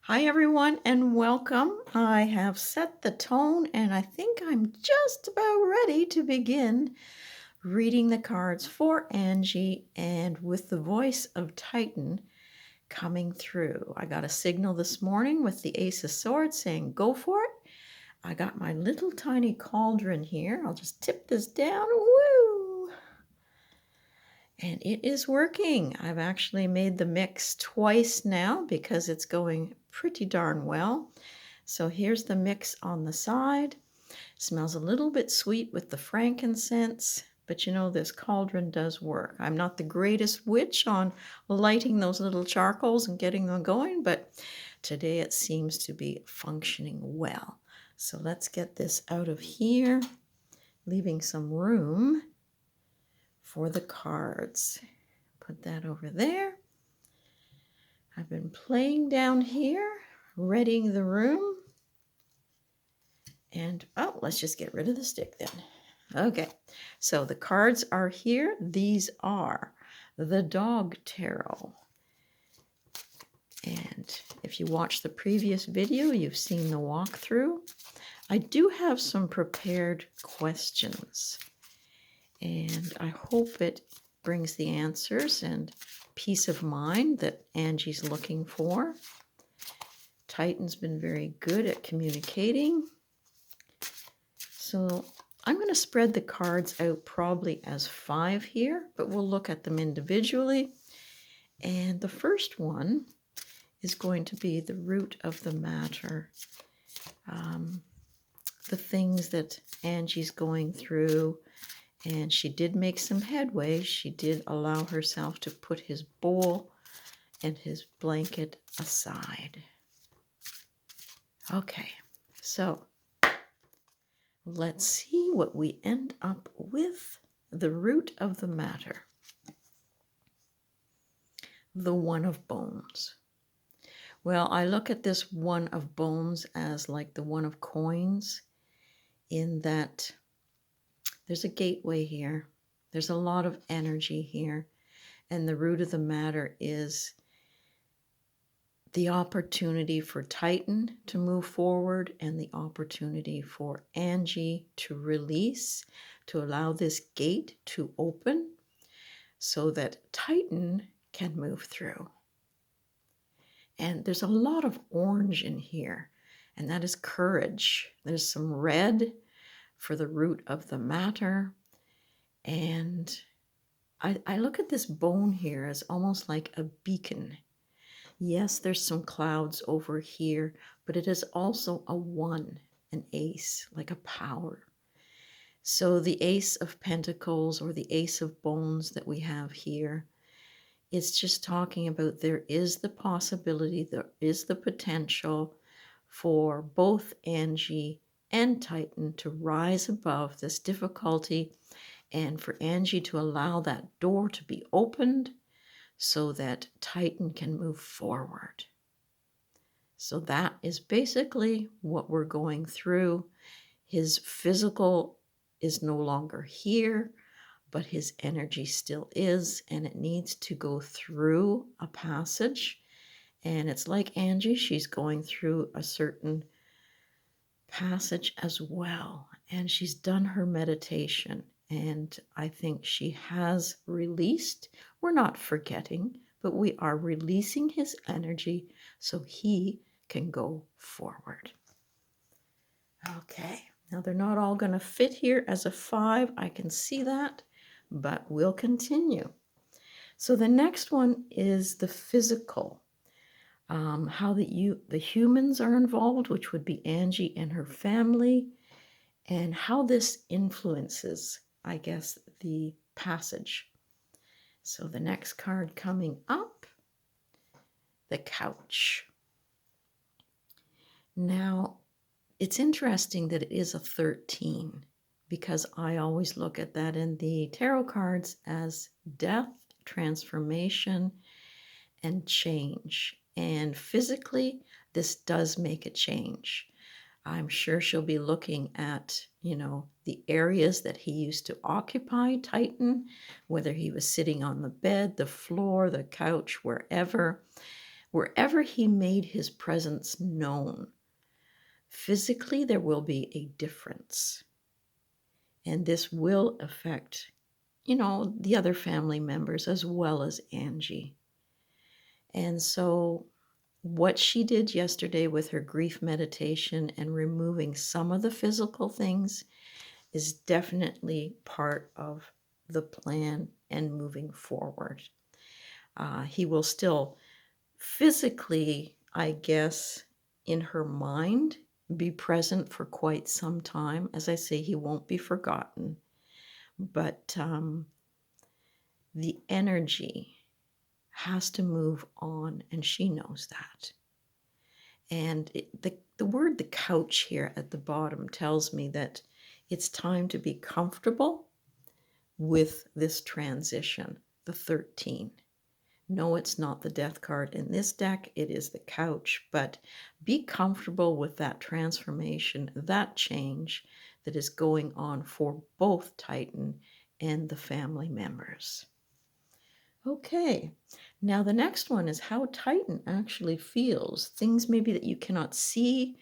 Hi, everyone, and welcome. I have set the tone, and I think I'm just about ready to begin reading the cards for Angie and with the voice of Titan coming through. I got a signal this morning with the Ace of Swords saying, go for it. I got my little tiny cauldron here. I'll just tip this down. Woo! And it is working. I've actually made the mix twice now because it's going pretty darn well. So here's the mix on the side. Smells a little bit sweet with the frankincense, but you know this cauldron does work. I'm not the greatest witch on lighting those little charcoals and getting them going, but today it seems to be functioning well. So let's get this out of here, leaving some room for the cards. Put that over there. I've been playing down here, readying the room. And, oh, let's just get rid of the stick then. Okay, so the cards are here. These are the Dog Tarot. And if you watched the previous video, you've seen the walkthrough. I do have some prepared questions, and I hope it brings the answers and peace of mind that Angie's looking for. Titan's been very good at communicating. So I'm going to spread the cards out probably as 5 here, but we'll look at them individually. And the first one is going to be the root of the matter. The things that Angie's going through, and she did make some headway. She did allow herself to put his bowl and his blanket aside. Okay, so let's see what we end up with. The root of the matter. The One of Bones. Well, I look at this One of Bones as like the One of Coins, in that there's a gateway here. There's a lot of energy here. And the root of the matter is the opportunity for Titan to move forward and the opportunity for Angie to release, to allow this gate to open so that Titan can move through. And there's a lot of orange in here, and that is courage. There's some red for the root of the matter. And I look at this bone here as almost like a beacon. Yes, there's some clouds over here, but it is also a 1, an ace, like a power. So the Ace of Pentacles or the Ace of Bones that we have here, it's just talking about there is the possibility, there is the potential for both Angie and Titan to rise above this difficulty, and for Angie to allow that door to be opened so that Titan can move forward. So that is basically what we're going through. His physical is no longer here, but his energy still is, and it needs to go through a passage. And it's like Angie, she's going through a certain passage as well. And she's done her meditation, and I think she has released. We're not forgetting, but we are releasing his energy so he can go forward. Okay, now they're not all going to fit here as a 5. I can see that, but we'll continue. So the next one is the physical. How the humans are involved, which would be Angie and her family, and how this influences, I guess, the passage. So the next card coming up, the couch. Now, it's interesting that it is a 13, because I always look at that in the tarot cards as death, transformation, and change. And physically, this does make a change. I'm sure she'll be looking at, the areas that he used to occupy, Titan, whether he was sitting on the bed, the floor, the couch, wherever. Wherever he made his presence known, physically there will be a difference. And this will affect, the other family members as well as Angie. And so, what she did yesterday with her grief meditation and removing some of the physical things is definitely part of the plan and moving forward. He will still physically, I guess, in her mind, be present for quite some time. As I say, he won't be forgotten. But the energy has to move on, and she knows that. And the word the couch here at the bottom tells me that it's time to be comfortable with this transition, the 13. No, it's not the death card in this deck, it is the couch, but be comfortable with that transformation, that change that is going on for both Titan and the family members. Okay, now the next one is how Titan actually feels. Things maybe that you cannot see,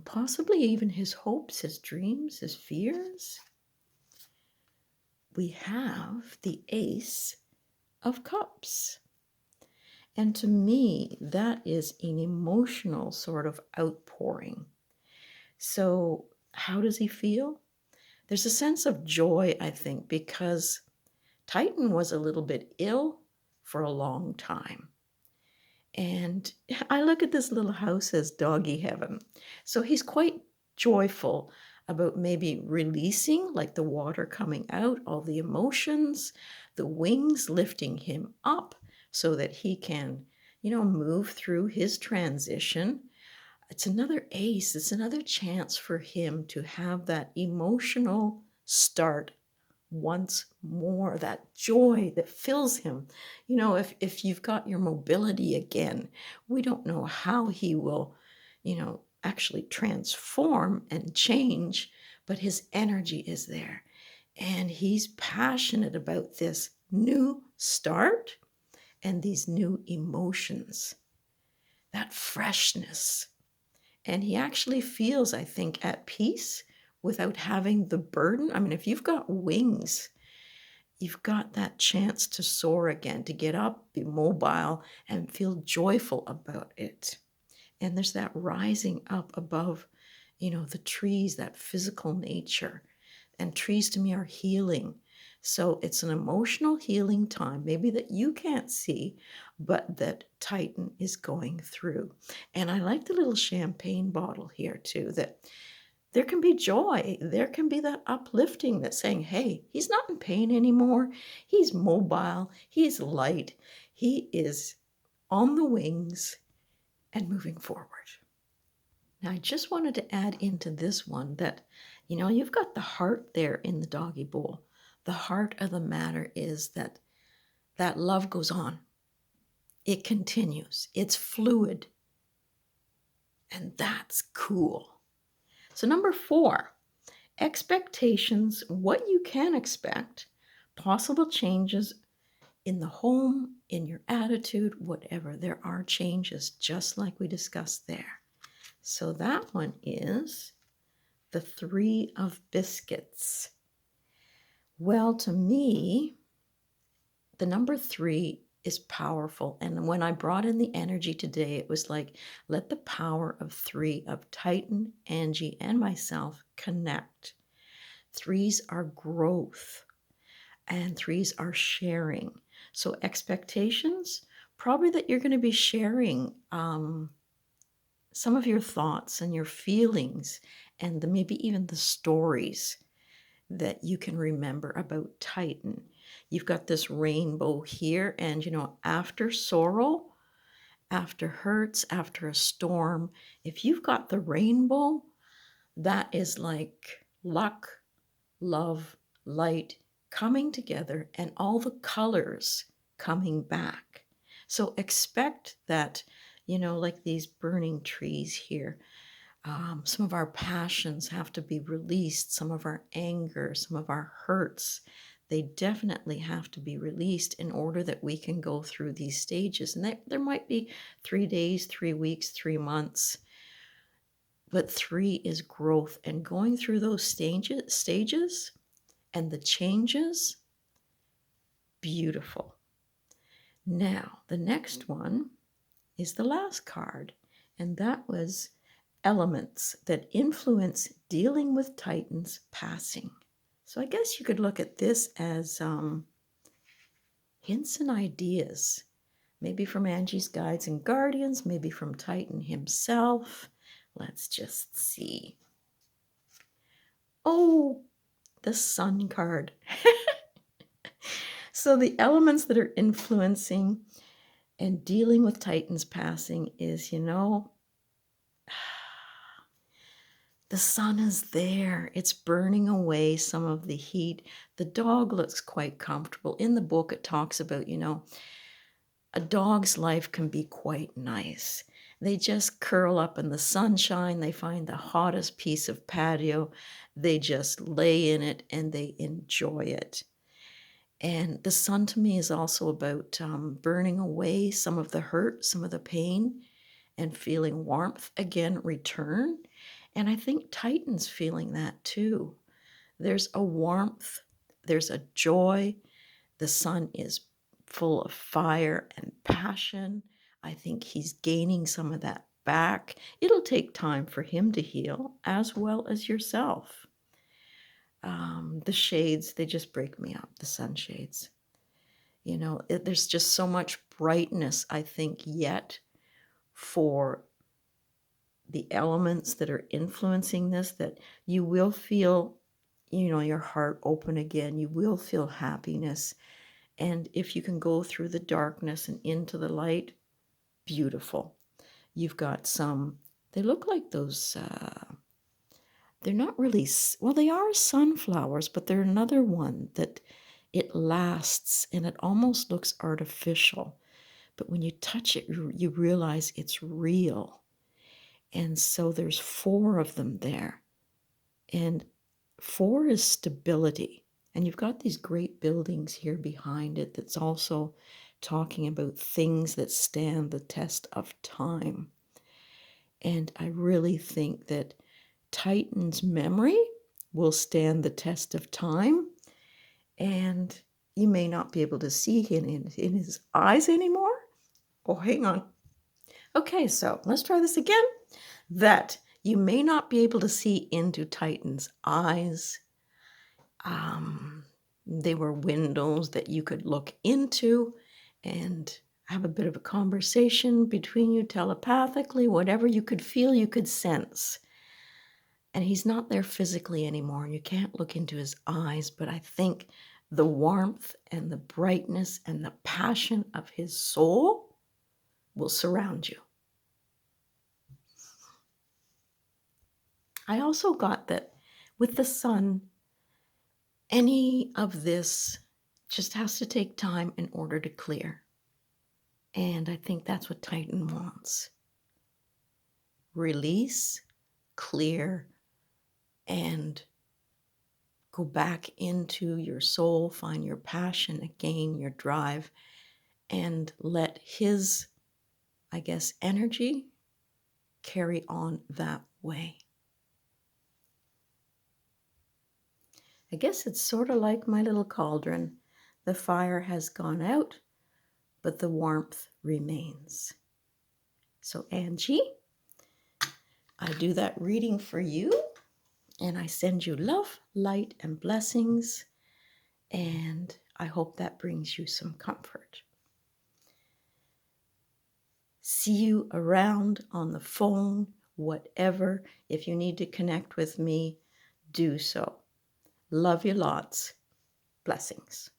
possibly even his hopes, his dreams, his fears. We have the Ace of Cups. And to me, that is an emotional sort of outpouring. So how does he feel? There's a sense of joy, I think, because Titan was a little bit ill for a long time. And I look at this little house as doggy heaven. So he's quite joyful about maybe releasing, like the water coming out, all the emotions, the wings lifting him up so that he can, move through his transition. It's another ace. It's another chance for him to have that emotional start once more, that joy that fills him. If you've got your mobility again, we don't know how he will, actually transform and change, but his energy is there. And he's passionate about this new start and these new emotions, that freshness. And he actually feels, I think, at peace without having the burden. I mean, if you've got wings, you've got that chance to soar again, to get up, be mobile, and feel joyful about it. And there's that rising up above, the trees, that physical nature. And trees to me are healing. So it's an emotional healing time, maybe that you can't see, but that Titan is going through. And I like the little champagne bottle here too, that there can be joy. There can be that uplifting that's saying, hey, he's not in pain anymore. He's mobile. He's light. He is on the wings and moving forward. Now, I just wanted to add into this one that, you've got the heart there in the doggy bowl. The heart of the matter is that love goes on. It continues. It's fluid. And that's cool. So number 4, expectations, what you can expect, possible changes in the home, in your attitude, whatever. There are changes, just like we discussed there. So that one is the 3 of biscuits. Well, to me, the number 3 is powerful. And when I brought in the energy today, it was like, let the power of 3 of Titan, Angie, and myself connect. 3s are growth and 3s are sharing. So expectations, probably that you're going to be sharing some of your thoughts and your feelings and maybe even the stories that you can remember about Titan. You've got this rainbow here, and after sorrow, after hurts, after a storm, if you've got the rainbow, that is like luck, love, light coming together and all the colors coming back. So expect that, like these burning trees here. Some of our passions have to be released, some of our anger, some of our hurts. They definitely have to be released in order that we can go through these stages. And there might be 3 days, 3 weeks, 3 months, but 3 is growth. And going through those stages and the changes, beautiful. Now, the next one is the last card, and that was elements that influence dealing with Titans passing. So I guess you could look at this as hints and ideas, maybe from Angie's Guides and Guardians, maybe from Titan himself. Let's just see. Oh, the Sun card. So the elements that are influencing and dealing with Titans passing is, the sun is there. It's burning away some of the heat. The dog looks quite comfortable. In the book, it talks about, a dog's life can be quite nice. They just curl up in the sunshine. They find the hottest piece of patio. They just lay in it and they enjoy it. And the sun to me is also about burning away some of the hurt, some of the pain, and feeling warmth again return. And I think Titan's feeling that too. There's a warmth, there's a joy. The sun is full of fire and passion. I think he's gaining some of that back. It'll take time for him to heal, as well as yourself. The shades, they just break me up, the sunshades. There's just so much brightness, I think, yet for the elements that are influencing this, that you will feel, your heart open again. You will feel happiness. And if you can go through the darkness and into the light, beautiful. You've got they look like those, they're not really, well, they are sunflowers, but they're another one that it lasts and it almost looks artificial. But when you touch it, you realize it's real. And so there's 4 of them there. And 4 is stability. And you've got these great buildings here behind it that's also talking about things that stand the test of time. And I really think that Titan's memory will stand the test of time. And you may not be able to see him in his eyes anymore. Oh, hang on. Okay, so let's try this again. That you may not be able to see into Titan's eyes. They were windows that you could look into and have a bit of a conversation between you telepathically, whatever you could feel, you could sense. And he's not there physically anymore, and you can't look into his eyes, but I think the warmth and the brightness and the passion of his soul will surround you. I also got that with the sun, any of this just has to take time in order to clear. And I think that's what Titan wants. Release, clear, and go back into your soul, find your passion again, your drive, and let his, energy carry on that way. I guess it's sort of like my little cauldron. The fire has gone out, but the warmth remains. So Angie, I do that reading for you, and I send you love, light, and blessings, and I hope that brings you some comfort. See you around on the phone, whatever. If you need to connect with me, do so. Love you lots. Blessings.